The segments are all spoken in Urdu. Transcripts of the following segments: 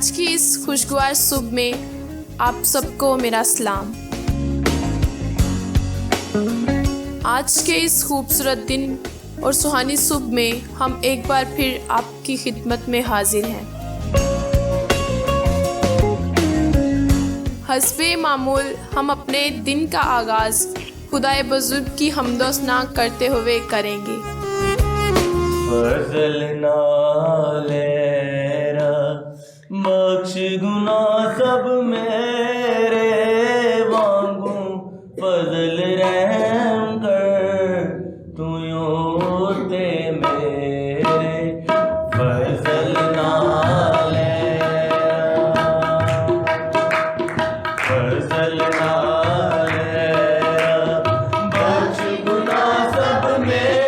آج کی اس خوشگوار صبح میں آپ سب کو میرا سلام۔ آج کے اس خوبصورت دن اور سہانی صبح میں ہم ایک بار پھر آپ کی خدمت میں حاضر ہیں۔ حسب معمول ہم اپنے دن کا آغاز خدائے بزرگ کی حمد و ثنا کرتے ہوئے کریں گے۔ فضل نالیرا بخش گناہ سب میرے وانگوں فضل رحم کر تو یوں تے میرے فضل نالیرا فضل نالیرا بخش گناہ سب میرے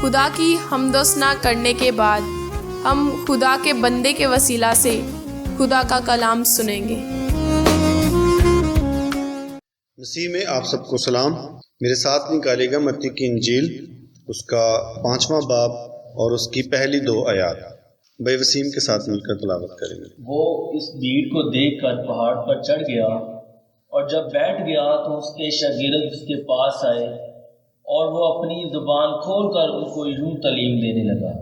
خدا کی حمد و ثنا کرنے کے بعد ہم خدا کے بندے کے وسیلہ سے خدا کا کلام سنیں گے۔ مسیح میں آپ سب کو سلام۔ میرے ساتھ نکالے گا متی کی انجیل، اس کا 5واں باب اور اس کی پہلی 2 آیات۔ بھائی وسیم کے ساتھ مل کر تلاوت کریں گے۔ وہ اس بھیڑ کو دیکھ کر پہاڑ پر چڑھ گیا، اور جب بیٹھ گیا تو اس کے شاگرد اس کے پاس آئے، اور وہ اپنی زبان کھول کر ان کو یوں تعلیم دینے لگا۔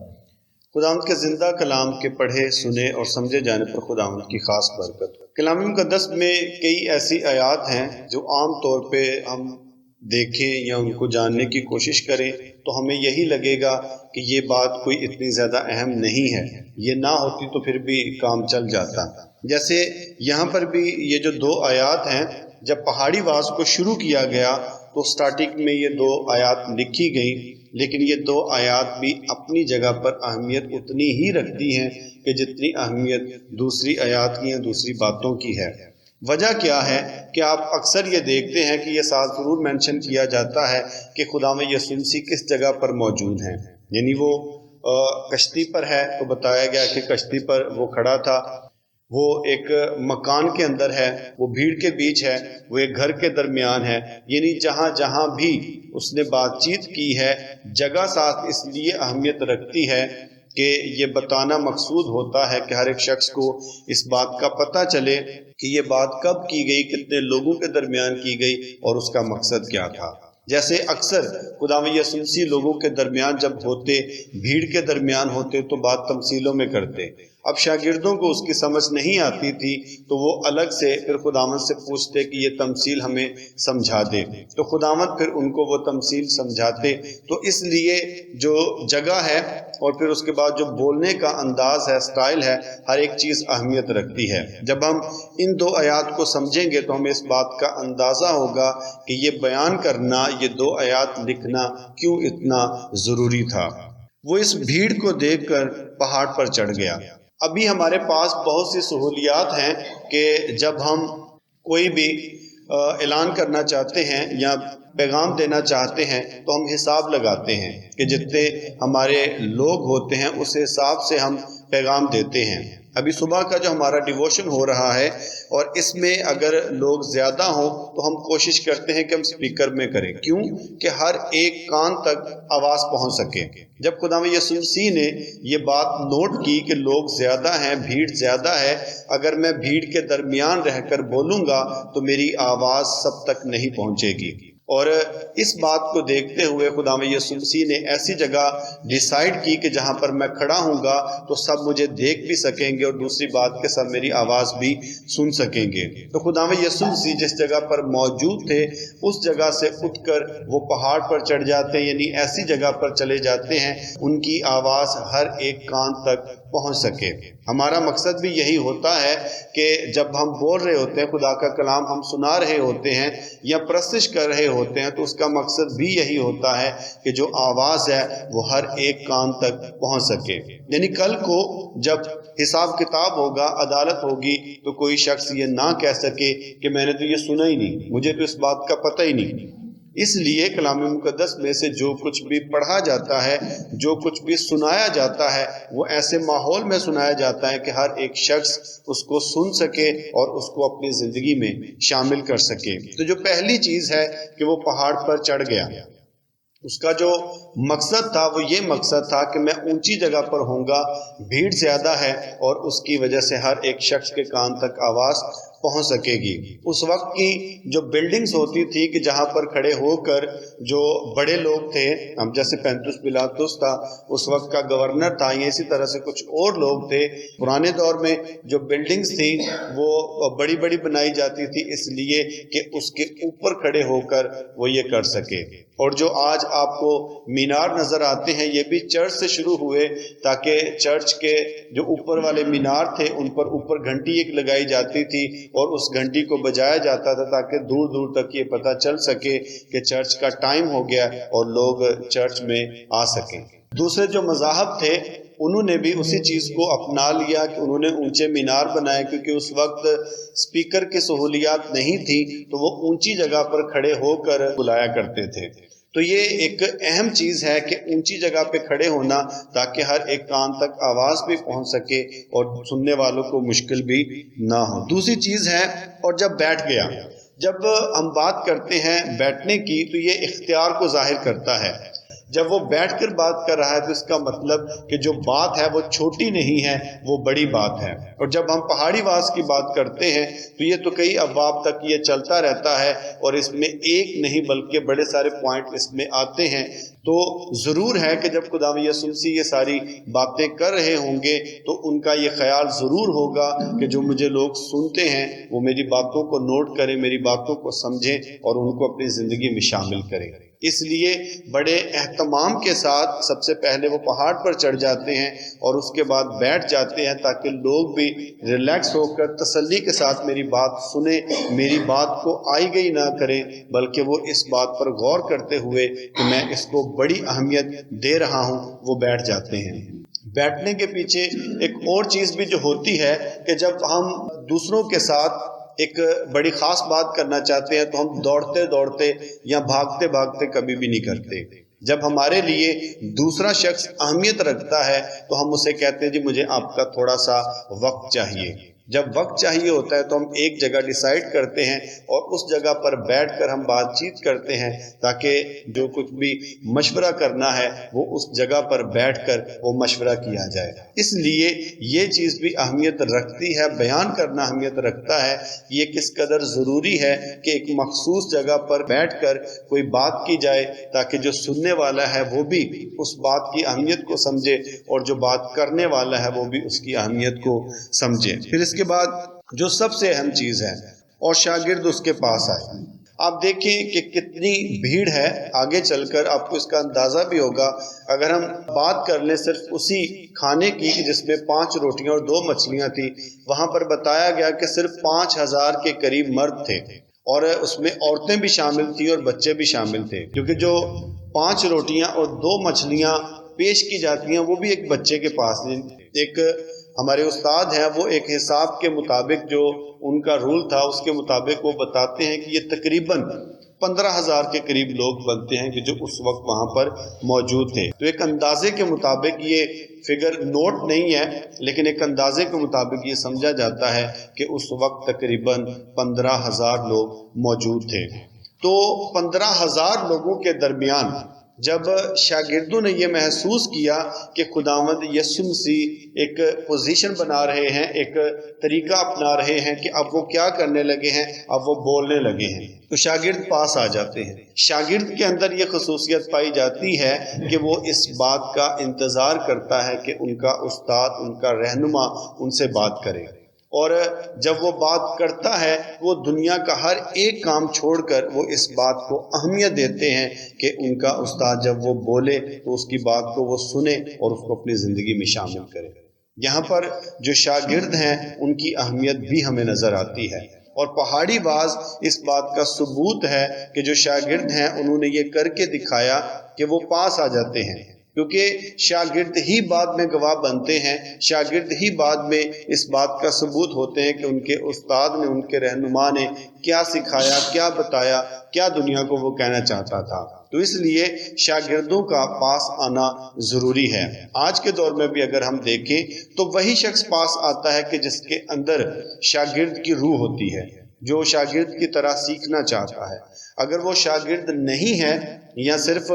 خداوند کے زندہ کلام کے پڑھے سنے اور سمجھے جانے پر خداوند کی خاص برکت۔ کلام مقدس میں کئی ایسی آیات ہیں جو عام طور پہ ہم دیکھیں یا ان کو جاننے کی کوشش کریں تو ہمیں یہی لگے گا کہ یہ بات کوئی اتنی زیادہ اہم نہیں ہے، یہ نہ ہوتی تو پھر بھی کام چل جاتا۔ جیسے یہاں پر بھی یہ جو 2 آیات ہیں، جب پہاڑی واز کو شروع کیا گیا تو سٹارٹنگ میں یہ 2 آیات لکھی گئیں، لیکن یہ 2 آیات بھی اپنی جگہ پر اہمیت اتنی ہی رکھتی ہیں کہ جتنی اہمیت دوسری آیات کی یا دوسری باتوں کی ہے۔ وجہ کیا ہے کہ آپ اکثر یہ دیکھتے ہیں کہ یہ ساتھ ضرور مینشن کیا جاتا ہے کہ خداوند یسوع مسیح کس جگہ پر موجود ہیں، یعنی وہ کشتی پر ہے تو بتایا گیا کہ کشتی پر وہ کھڑا تھا، وہ ایک مکان کے اندر ہے، وہ بھیڑ کے بیچ ہے، وہ ایک گھر کے درمیان ہے، یعنی جہاں جہاں بھی اس نے بات چیت کی ہے، جگہ ساتھ اس لیے اہمیت رکھتی ہے کہ یہ بتانا مقصود ہوتا ہے کہ ہر ایک شخص کو اس بات کا پتہ چلے کہ یہ بات کب کی گئی، کتنے لوگوں کے درمیان کی گئی اور اس کا مقصد کیا تھا۔ جیسے اکثر خداوند یسوع مسیح لوگوں کے درمیان جب ہوتے، بھیڑ کے درمیان ہوتے تو بات تمثیلوں میں کرتے۔ اب شاگردوں کو اس کی سمجھ نہیں آتی تھی تو وہ الگ سے پھر خداوند سے پوچھتے کہ یہ تمثیل ہمیں سمجھا دے، تو خداوند پھر ان کو وہ تمثیل سمجھاتے۔ تو اس لیے جو جگہ ہے اور پھر اس کے بعد جو بولنے کا انداز ہے، سٹائل ہے، ہر ایک چیز اہمیت رکھتی ہے۔ جب ہم ان 2 آیات کو سمجھیں گے تو ہمیں اس بات کا اندازہ ہوگا کہ یہ بیان کرنا، یہ 2 آیات لکھنا کیوں اتنا ضروری تھا۔ وہ اس بھیڑ کو دیکھ کر پہاڑ پر چڑھ گیا۔ ابھی ہمارے پاس بہت سی سہولیات ہیں کہ جب ہم کوئی بھی اعلان کرنا چاہتے ہیں یا پیغام دینا چاہتے ہیں تو ہم حساب لگاتے ہیں کہ جتنے ہمارے لوگ ہوتے ہیں اس حساب سے ہم پیغام دیتے ہیں۔ ابھی صبح کا جو ہمارا ڈیووشن ہو رہا ہے اور اس میں اگر لوگ زیادہ ہوں تو ہم کوشش کرتے ہیں کہ ہم سپیکر میں کریں، کیوں کہ ہر ایک کان تک آواز پہنچ سکے۔ جب خداوند یسوع مسیح نے یہ بات نوٹ کی کہ لوگ زیادہ ہیں، بھیڑ زیادہ ہے، اگر میں بھیڑ کے درمیان رہ کر بولوں گا تو میری آواز سب تک نہیں پہنچے گی، اور اس بات کو دیکھتے ہوئے خداوند یسوع مسیح نے ایسی جگہ ڈیسائیڈ کی کہ جہاں پر میں کھڑا ہوں گا تو سب مجھے دیکھ بھی سکیں گے اور دوسری بات کہ سب میری آواز بھی سن سکیں گے۔ تو خداوند یسوع مسیح جس جگہ پر موجود تھے اس جگہ سے اٹھ کر وہ پہاڑ پر چڑھ جاتے ہیں، یعنی ایسی جگہ پر چلے جاتے ہیں ان کی آواز ہر ایک کان تک پہنچ سکے۔ ہمارا مقصد بھی یہی ہوتا ہے کہ جب ہم بول رہے ہوتے ہیں، خدا کا کلام ہم سنا رہے ہوتے ہیں یا پرستش کر رہے ہوتے ہیں، تو اس کا مقصد بھی یہی ہوتا ہے کہ جو آواز ہے وہ ہر ایک کان تک پہنچ سکے۔ یعنی کل کو جب حساب کتاب ہوگا، عدالت ہوگی، تو کوئی شخص یہ نہ کہہ سکے کہ میں نے تو یہ سنا ہی نہیں، مجھے تو اس بات کا پتہ ہی نہیں۔ اس لیے کلام مقدس میں سے جو کچھ بھی پڑھا جاتا ہے، جو کچھ بھی سنایا جاتا ہے، وہ ایسے ماحول میں سنایا جاتا ہے کہ ہر ایک شخص اس کو سن سکے اور اس کو اپنی زندگی میں شامل کر سکے۔ تو جو پہلی چیز ہے کہ وہ پہاڑ پر چڑھ گیا، اس کا جو مقصد تھا وہ یہ مقصد تھا کہ میں اونچی جگہ پر ہوں گا، بھیڑ زیادہ ہے اور اس کی وجہ سے ہر ایک شخص کے کان تک آواز پہنچ سکے گی۔ اس وقت کی جو بلڈنگز ہوتی تھی کہ جہاں پر کھڑے ہو کر جو بڑے لوگ تھے، ہم جیسے پینتوس پلاطس تھا، اس وقت کا گورنر تھا، یا اسی طرح سے کچھ اور لوگ تھے، پرانے دور میں جو بلڈنگز تھی وہ بڑی بڑی بنائی جاتی تھی اس لیے کہ اس کے اوپر کھڑے ہو کر وہ یہ کر سکے۔ اور جو آج آپ کو مینار نظر آتے ہیں یہ بھی چرچ سے شروع ہوئے، تاکہ چرچ کے جو اوپر والے مینار تھے ان پر اوپر گھنٹی ایک لگائی جاتی تھی اور اس گھنٹی کو بجایا جاتا تھا تاکہ دور دور تک یہ پتہ چل سکے کہ چرچ کا ٹائم ہو گیا اور لوگ چرچ میں آ سکیں۔ دوسرے جو مذاہب تھے انہوں نے بھی اسی چیز کو اپنا لیا کہ انہوں نے اونچے مینار بنائے، کیونکہ اس وقت سپیکر کی سہولیات نہیں تھی تو وہ اونچی جگہ پر کھڑے ہو کر بلایا کرتے تھے۔ تو یہ ایک اہم چیز ہے کہ اونچی جگہ پہ کھڑے ہونا تاکہ ہر ایک کان تک آواز بھی پہنچ سکے اور سننے والوں کو مشکل بھی نہ ہو۔ دوسری چیز ہے اور جب بیٹھ گیا، جب ہم بات کرتے ہیں بیٹھنے کی تو یہ اختیار کو ظاہر کرتا ہے۔ جب وہ بیٹھ کر بات کر رہا ہے تو اس کا مطلب کہ جو بات ہے وہ چھوٹی نہیں ہے، وہ بڑی بات ہے۔ اور جب ہم پہاڑی واز کی بات کرتے ہیں تو یہ تو کئی ابواب تک یہ چلتا رہتا ہے، اور اس میں ایک نہیں بلکہ بڑے سارے پوائنٹ اس میں آتے ہیں۔ تو ضرور ہے کہ جب خداوند یسوع مسیح یہ ساری باتیں کر رہے ہوں گے تو ان کا یہ خیال ضرور ہوگا کہ جو مجھے لوگ سنتے ہیں وہ میری باتوں کو نوٹ کریں، میری باتوں کو سمجھیں اور ان کو اپنی زندگی میں شامل کریں۔ اس لیے بڑے اہتمام کے ساتھ سب سے پہلے وہ پہاڑ پر چڑھ جاتے ہیں اور اس کے بعد بیٹھ جاتے ہیں تاکہ لوگ بھی ریلیکس ہو کر تسلی کے ساتھ میری بات سنیں، میری بات کو آئی گئی نہ کریں، بلکہ وہ اس بات پر غور کرتے ہوئے کہ میں اس کو بڑی اہمیت دے رہا ہوں وہ بیٹھ جاتے ہیں۔ بیٹھنے کے پیچھے ایک اور چیز بھی جو ہوتی ہے کہ جب ہم دوسروں کے ساتھ ایک بڑی خاص بات کرنا چاہتے ہیں تو ہم دوڑتے دوڑتے یا بھاگتے بھاگتے کبھی بھی نہیں کرتے۔ جب ہمارے لیے دوسرا شخص اہمیت رکھتا ہے تو ہم اسے کہتے ہیں جی مجھے آپ کا تھوڑا سا وقت چاہیے۔ جب وقت چاہیے ہوتا ہے تو ہم ایک جگہ ڈیسائیڈ کرتے ہیں اور اس جگہ پر بیٹھ کر ہم بات چیت کرتے ہیں تاکہ جو کچھ بھی مشورہ کرنا ہے وہ اس جگہ پر بیٹھ کر وہ مشورہ کیا جائے۔ اس لیے یہ چیز بھی اہمیت رکھتی ہے، بیان کرنا اہمیت رکھتا ہے کہ یہ کس قدر ضروری ہے کہ ایک مخصوص جگہ پر بیٹھ کر کوئی بات کی جائے تاکہ جو سننے والا ہے وہ بھی اس بات کی اہمیت کو سمجھے اور جو بات کرنے والا ہے وہ بھی اس کی اہمیت کو سمجھے۔ پھر اس کے بعد جو سب سے اہم چیز ہے، اور شاگرد اس کے پاس آئے۔ آپ دیکھیں کہ کتنی بھیڑ ہے، آگے چل کر آپ کو اس کا اندازہ بھی ہوگا۔ اگر ہم بات کر لیں صرف اسی کھانے کی جس میں 5 روٹیاں اور 2 مچھلیاں تھی، وہاں پر بتایا گیا کہ صرف 5000 کے قریب مرد تھے، اور اس میں عورتیں بھی شامل تھیں اور بچے بھی شامل تھے، کیونکہ جو 5 روٹیاں اور 2 مچھلیاں پیش کی جاتی ہیں وہ بھی ایک بچے کے پاس ہیں۔ ایک ہمارے استاد ہیں، وہ ایک حساب کے مطابق جو ان کا رول تھا اس کے مطابق وہ بتاتے ہیں کہ یہ تقریباً 15,000 کے قریب لوگ بنتے ہیں کہ جو اس وقت وہاں پر موجود تھے۔ تو ایک اندازے کے مطابق یہ فگر نوٹ نہیں ہے، لیکن ایک اندازے کے مطابق یہ سمجھا جاتا ہے کہ اس وقت تقریباً 15,000 لوگ موجود تھے۔ تو 15,000 لوگوں کے درمیان جب شاگردوں نے یہ محسوس کیا کہ خداوند یسوع مسیح ایک پوزیشن بنا رہے ہیں، ایک طریقہ اپنا رہے ہیں کہ اب وہ کیا کرنے لگے ہیں، اب وہ بولنے لگے ہیں، تو شاگرد پاس آ جاتے ہیں۔ شاگرد کے اندر یہ خصوصیت پائی جاتی ہے کہ وہ اس بات کا انتظار کرتا ہے کہ ان کا استاد، ان کا رہنما ان سے بات کرے، اور جب وہ بات کرتا ہے وہ دنیا کا ہر ایک کام چھوڑ کر وہ اس بات کو اہمیت دیتے ہیں کہ ان کا استاد جب وہ بولے تو اس کی بات کو وہ سنے اور اس کو اپنی زندگی میں شامل کرے۔ یہاں پر جو شاگرد ہیں ان کی اہمیت بھی ہمیں نظر آتی ہے، اور پہاڑی باز اس بات کا ثبوت ہے کہ جو شاگرد ہیں انہوں نے یہ کر کے دکھایا کہ وہ پاس آ جاتے ہیں، کیونکہ شاگرد ہی بعد میں گواہ بنتے ہیں، شاگرد ہی بعد میں اس بات کا ثبوت ہوتے ہیں کہ ان کے استاد نے، ان کے رہنما نے کیا سکھایا، کیا بتایا، کیا دنیا کو وہ کہنا چاہتا تھا۔ تو اس لیے شاگردوں کا پاس آنا ضروری ہے۔ آج کے دور میں بھی اگر ہم دیکھیں تو وہی شخص پاس آتا ہے کہ جس کے اندر شاگرد کی روح ہوتی ہے، جو شاگرد کی طرح سیکھنا چاہتا ہے۔ اگر وہ شاگرد نہیں ہے یا صرف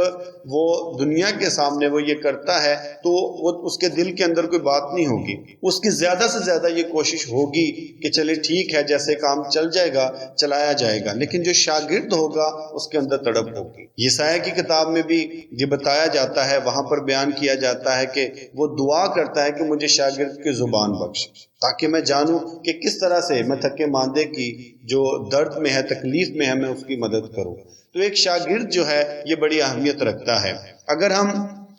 وہ دنیا کے سامنے وہ یہ کرتا ہے تو وہ اس کے دل کے اندر کوئی بات نہیں ہوگی، اس کی زیادہ سے زیادہ یہ کوشش ہوگی کہ چلے ٹھیک ہے جیسے کام چل جائے گا چلایا جائے گا، لیکن جو شاگرد ہوگا اس کے اندر تڑپ ہوگی۔ یسایہ کی کتاب میں بھی یہ بتایا جاتا ہے، وہاں پر بیان کیا جاتا ہے کہ وہ دعا کرتا ہے کہ مجھے شاگرد کی زبان بخش تاکہ میں جانوں کہ کس طرح سے میں تھکے ماندے کی جو درد میں ہے، تکلیف میں ہے، میں اس کی مدد کروں۔ تو ایک شاگرد جو ہے یہ بڑی اہمیت رکھتا ہے۔ اگر ہم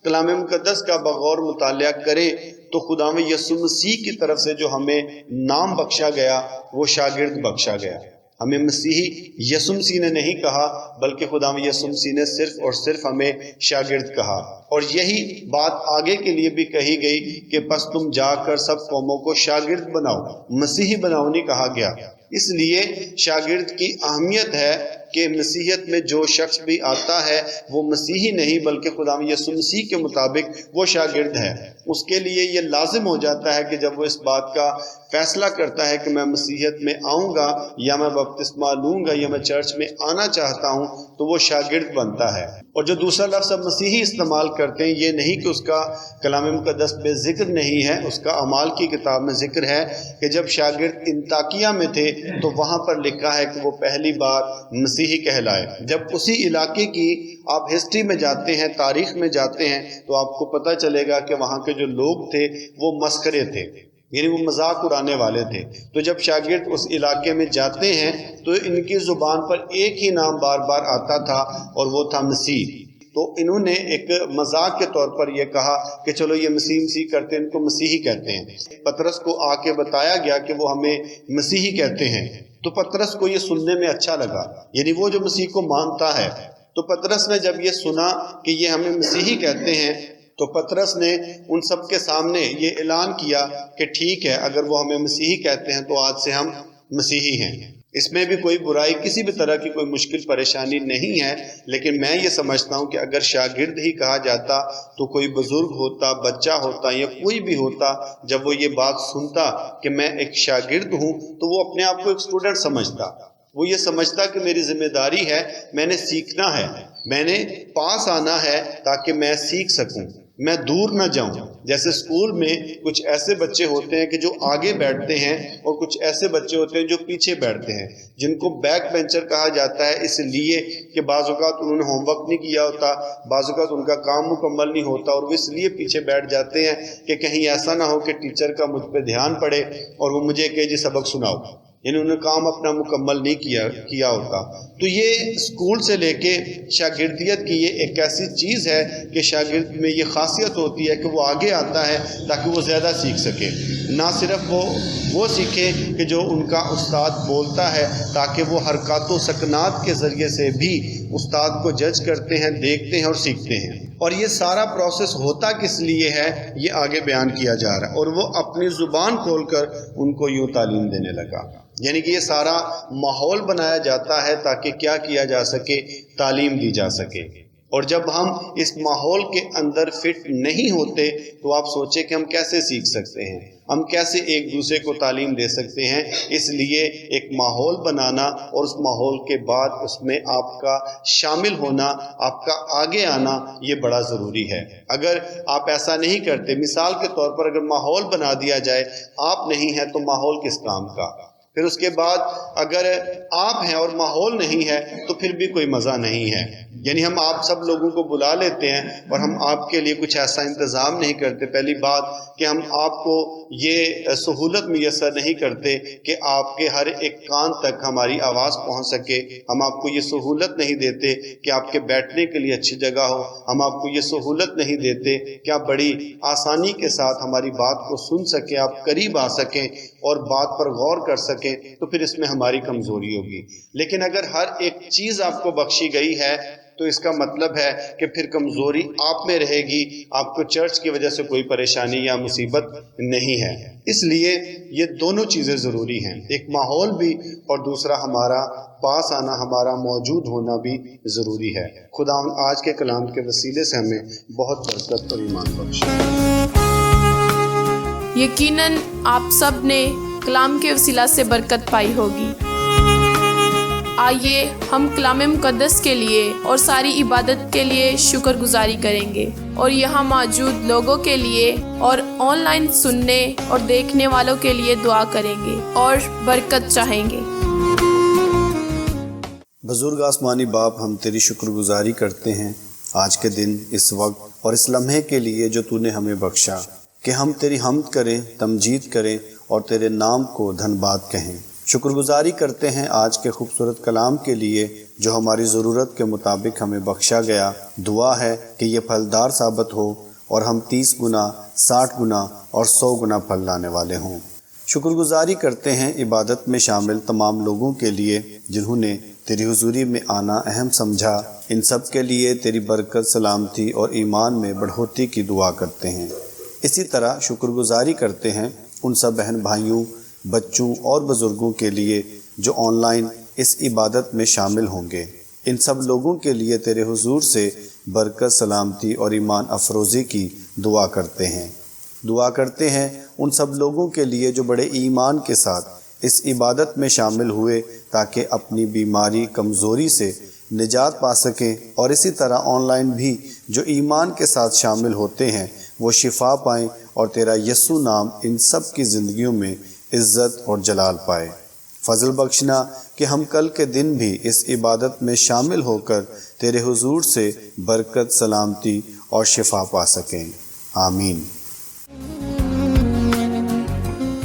کلام مقدس کا بغور مطالعہ کریں تو خداوند یسوع مسیح کی طرف سے جو ہمیں نام بخشا گیا وہ شاگرد بخشا گیا۔ ہمیں مسیحی یسوع مسیح نے نہیں کہا بلکہ خداوند یسوع مسیح نے صرف اور صرف ہمیں شاگرد کہا، اور یہی بات آگے کے لیے بھی کہی گئی کہ بس تم جا کر سب قوموں کو شاگرد بناؤ، مسیحی بناؤ نہیں کہا گیا۔ اس لیے شاگرد کی اہمیت ہے کہ مسیحیت میں جو شخص بھی آتا ہے وہ مسیحی نہیں بلکہ خداوند یسوع مسیح کے مطابق وہ شاگرد ہے۔ اس کے لیے یہ لازم ہو جاتا ہے کہ جب وہ اس بات کا فیصلہ کرتا ہے کہ میں مسیحیت میں آؤں گا یا میں بپتسمہ لوں گا یا میں چرچ میں آنا چاہتا ہوں تو وہ شاگرد بنتا ہے۔ اور جو دوسرا لفظ اب مسیحی استعمال کرتے ہیں یہ نہیں کہ اس کا کلام مقدس میں ذکر نہیں ہے، اس کا اعمال کی کتاب میں ذکر ہے کہ جب شاگرد انطاکیہ میں تھے تو وہاں پر لکھا ہے کہ وہ پہلی بار مسیحی کہلائے۔ جب اسی علاقے کی آپ ہسٹری میں جاتے ہیں، تاریخ میں جاتے ہیں تو آپ کو پتہ چلے گا کہ وہاں کے جو لوگ تھے وہ مسخرے تھے، یعنی وہ مذاق اڑانے والے تھے۔ تو جب شاگرد اس علاقے میں جاتے ہیں تو ان کی زبان پر ایک ہی نام بار بار آتا تھا اور وہ تھا مسیح۔ تو انہوں نے ایک مذاق کے طور پر یہ کہا کہ چلو یہ مسیح کرتے ہیں، ان کو مسیحی کہتے ہیں۔ پطرس کو آ کے بتایا گیا کہ وہ ہمیں مسیحی کہتے ہیں، تو پطرس کو یہ سننے میں اچھا لگا، یعنی وہ جو مسیح کو مانتا ہے۔ تو پطرس نے جب یہ سنا کہ یہ ہمیں مسیحی کہتے ہیں تو پطرس نے ان سب کے سامنے یہ اعلان کیا کہ ٹھیک ہے، اگر وہ ہمیں مسیحی کہتے ہیں تو آج سے ہم مسیحی ہیں۔ اس میں بھی کوئی برائی، کسی بھی طرح کی کوئی مشکل پریشانی نہیں ہے، لیکن میں یہ سمجھتا ہوں کہ اگر شاگرد ہی کہا جاتا تو کوئی بزرگ ہوتا، بچہ ہوتا یا کوئی بھی ہوتا، جب وہ یہ بات سنتا کہ میں ایک شاگرد ہوں تو وہ اپنے آپ کو ایک اسٹوڈنٹ سمجھتا، وہ یہ سمجھتا کہ میری ذمہ داری ہے، میں نے سیکھنا ہے، میں نے پاس آنا ہے تاکہ میں سیکھ سکوں، میں دور نہ جاؤں۔ جیسے اسکول میں کچھ ایسے بچے ہوتے ہیں کہ جو آگے بیٹھتے ہیں اور کچھ ایسے بچے ہوتے ہیں جو پیچھے بیٹھتے ہیں، جن کو بیک بینچر کہا جاتا ہے، اس لیے کہ بعض اوقات انہوں نے ہوم ورک نہیں کیا ہوتا، بعض اوقات ان کا کام مکمل نہیں ہوتا اور وہ اس لیے پیچھے بیٹھ جاتے ہیں کہ کہیں ایسا نہ ہو کہ ٹیچر کا مجھ پہ دھیان پڑے اور وہ مجھے کہے جی سبق سناؤ، یعنی انہوں نے کام اپنا مکمل نہیں کیا ہوتا۔ تو یہ اسکول سے لے کے شاگردیت کی یہ ایک ایسی چیز ہے کہ شاگرد میں یہ خاصیت ہوتی ہے کہ وہ آگے آتا ہے تاکہ وہ زیادہ سیکھ سکے، نہ صرف وہ سیکھے کہ جو ان کا استاد بولتا ہے، تاکہ وہ حرکات و سکنات کے ذریعے سے بھی استاد کو جج کرتے ہیں، دیکھتے ہیں اور سیکھتے ہیں۔ اور یہ سارا پروسیس ہوتا کس لیے ہے یہ آگے بیان کیا جا رہا ہے، اور وہ اپنی زبان کھول کر ان کو یوں تعلیم دینے لگا، یعنی کہ یہ سارا ماحول بنایا جاتا ہے تاکہ کیا کیا جا سکے، تعلیم دی جا سکے۔ اور جب ہم اس ماحول کے اندر فٹ نہیں ہوتے تو آپ سوچیں کہ ہم کیسے سیکھ سکتے ہیں، ہم کیسے ایک دوسرے کو تعلیم دے سکتے ہیں۔ اس لیے ایک ماحول بنانا اور اس ماحول کے بعد اس میں آپ کا شامل ہونا، آپ کا آگے آنا، یہ بڑا ضروری ہے۔ اگر آپ ایسا نہیں کرتے، مثال کے طور پر اگر ماحول بنا دیا جائے، آپ نہیں ہیں تو ماحول کس کام کا؟ پھر اس کے بعد اگر آپ ہیں اور ماحول نہیں ہے تو پھر بھی کوئی مزہ نہیں ہے۔ یعنی ہم آپ سب لوگوں کو بلا لیتے ہیں اور ہم آپ کے لیے کچھ ایسا انتظام نہیں کرتے۔ پہلی بات کہ ہم آپ کو یہ سہولت میسر نہیں کرتے کہ آپ کے ہر ایک کان تک ہماری آواز پہنچ سکے، ہم آپ کو یہ سہولت نہیں دیتے کہ آپ کے بیٹھنے کے لیے اچھی جگہ ہو، ہم آپ کو یہ سہولت نہیں دیتے کہ آپ بڑی آسانی کے ساتھ ہماری بات کو سن سکیں، آپ قریب آ سکیں اور بات پر غور کر سکیں، تو پھر اس میں ہماری کمزوری ہوگی۔ لیکن اگر ہر ایک چیز آپ کو بخشی گئی ہے تو اس کا مطلب ہے کہ پھر کمزوری آپ میں رہے گی، آپ کو چرچ کی وجہ سے کوئی پریشانی یا مصیبت نہیں ہے۔ اس لیے یہ دونوں چیزیں ضروری ہیں، ایک ماحول بھی اور دوسرا ہمارا پاس آنا، ہمارا موجود ہونا بھی ضروری ہے۔ خدا آج کے کلام کے وسیلے سے ہمیں بہت برکت اور ایمان بخشے۔ یقیناً آپ سب نے کلام کے وسیلہ سے برکت پائی ہوگی۔ آئیے ہم کلام مقدس کے لیے اور ساری عبادت کے لیے شکر گزاری کریں گے، اور یہاں موجود لوگوں کے لیے اور آن لائن سننے اور دیکھنے والوں کے لیے دعا کریں گے اور برکت چاہیں گے۔ بزرگ آسمانی باپ، ہم تیری شکر گزاری کرتے ہیں آج کے دن، اس وقت اور اس لمحے کے لیے جو تو نے ہمیں بخشا، کہ ہم تیری حمد کریں، تمجید کریں اور تیرے نام کو دھن باد کہیں۔ شکر گزاری کرتے ہیں آج کے خوبصورت کلام کے لیے جو ہماری ضرورت کے مطابق ہمیں بخشا گیا۔ دعا ہے کہ یہ پھلدار ثابت ہو اور ہم 30 گنا، 60 گنا اور 100 گنا پھل لانے والے ہوں۔ شکر گزاری کرتے ہیں عبادت میں شامل تمام لوگوں کے لیے جنہوں نے تیری حضوری میں آنا اہم سمجھا۔ ان سب کے لیے تیری برکت، سلامتی اور ایمان میں بڑھوتری کی دعا کرتے ہیں۔ اسی طرح شکر گزاری کرتے ہیں ان سب بہن بھائیوں، بچوں اور بزرگوں کے لیے جو آن لائن اس عبادت میں شامل ہوں گے۔ ان سب لوگوں کے لیے تیرے حضور سے برکت، سلامتی اور ایمان افروزی کی دعا کرتے ہیں۔ دعا کرتے ہیں ان سب لوگوں کے لیے جو بڑے ایمان کے ساتھ اس عبادت میں شامل ہوئے تاکہ اپنی بیماری کمزوری سے نجات پا سکیں، اور اسی طرح آن لائن بھی جو ایمان کے ساتھ شامل ہوتے ہیں وہ شفا پائیں اور تیرا یسوع نام ان سب کی زندگیوں میں عزت اور جلال پائے۔ فضل بخشنا کہ ہم کل کے دن بھی اس عبادت میں شامل ہو کر تیرے حضور سے برکت، سلامتی اور شفا پا سکیں، آمین۔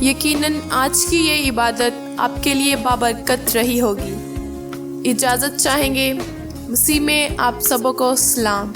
یقیناً آج کی یہ عبادت آپ کے لیے بابرکت رہی ہوگی۔ اجازت چاہیں گے۔ مسیح میں آپ سبوں کو سلام۔